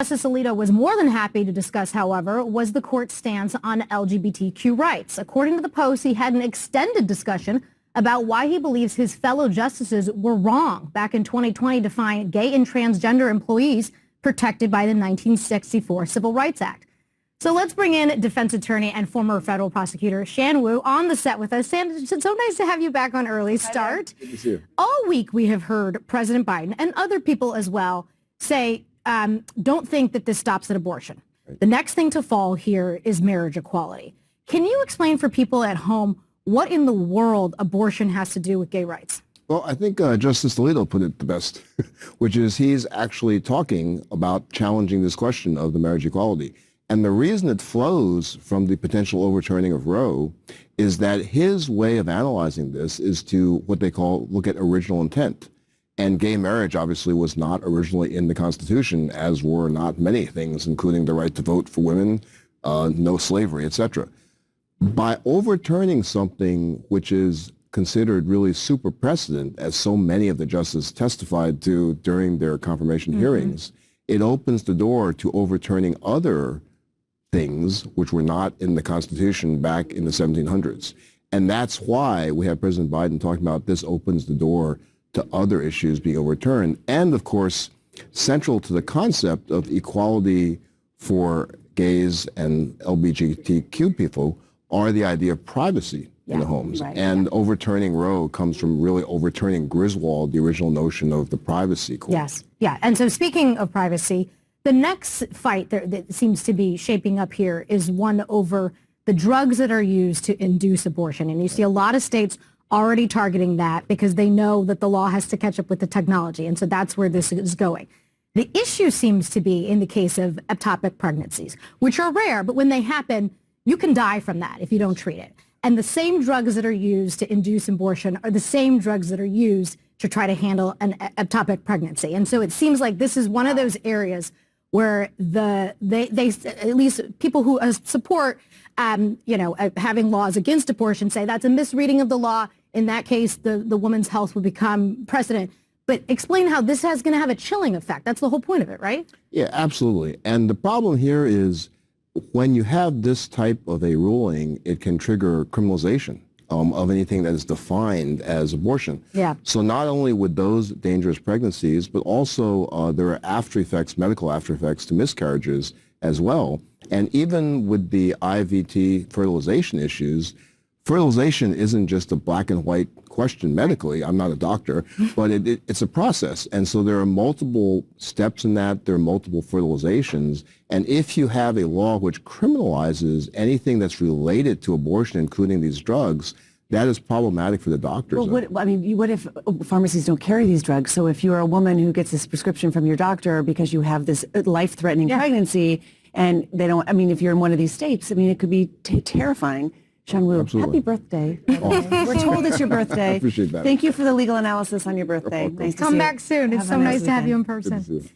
Justice Alito was more than happy to discuss, however, was the court's stance on LGBTQ rights. According to the Post, he had an extended discussion about why he believes his fellow justices were wrong back in 2020 to find gay and transgender employees protected by the 1964 Civil Rights Act. So let's bring in defense attorney and former federal prosecutor Shan Wu on the set with us. Shan, it's so nice to have you back on Early Start. Good to see you. All week we have heard President Biden and other people as well say, don't think that this stops at abortion. Right. The next thing to fall here is marriage equality. Can you explain for people at home what in the world abortion has to do with gay rights? Well, I think Justice Alito put it the best, which is he's actually talking about challenging this question of the marriage equality. And the reason it flows from the potential overturning of Roe is that his way of analyzing this is to what they call look at original intent. And gay marriage obviously was not originally in the Constitution, as were not many things, including the right to vote for women, no slavery, etc. By overturning something which is considered really super precedent, as so many of the justices testified to during their confirmation hearings, it opens the door to overturning other things which were not in the Constitution back in the 1700s. And that's why we have President Biden talking about this opens the door to other issues being overturned. And of course, central to the concept of equality for gays and LGBTQ people are the idea of privacy in the homes. Right, and overturning Roe comes from really overturning Griswold, the original notion of the privacy court. Yes, yeah. And so speaking of privacy, the next fight that seems to be shaping up here is one over the drugs that are used to induce abortion. And you see a lot of states already targeting that because they know that the law has to catch up with the technology. And so that's where this is going. The issue seems to be in the case of ectopic pregnancies, which are rare, but when they happen, you can die from that if you don't treat it. And the same drugs that are used to induce abortion are the same drugs that are used to try to handle an ectopic pregnancy. And so it seems like this is one of those areas where they at least people who support having laws against abortion say that's a misreading of the law. In that case, the woman's health would become precedent. But explain how this is going to have a chilling effect. That's the whole point of it, right? Yeah, absolutely. And the problem here is when you have this type of a ruling, it can trigger criminalization of anything that is defined as abortion. Yeah. So not only with those dangerous pregnancies, but also there are after effects, medical after effects to miscarriages as well. And even with the IVT fertilization issues, fertilization isn't just a black and white question medically. I'm not a doctor, but it's a process. And so there are multiple steps in that. There are multiple fertilizations. And if you have a law which criminalizes anything that's related to abortion, including these drugs, that is problematic for the doctors. Well, what if pharmacies don't carry these drugs? So if you're a woman who gets this prescription from your doctor because you have this life-threatening pregnancy, and they don't, if you're in one of these states, it could be terrifying. Shan Wu, happy birthday. We're told it's your birthday. I appreciate that. Thank you for the legal analysis on your birthday. Nice to see you. Come back soon. It's so nice to have you in person.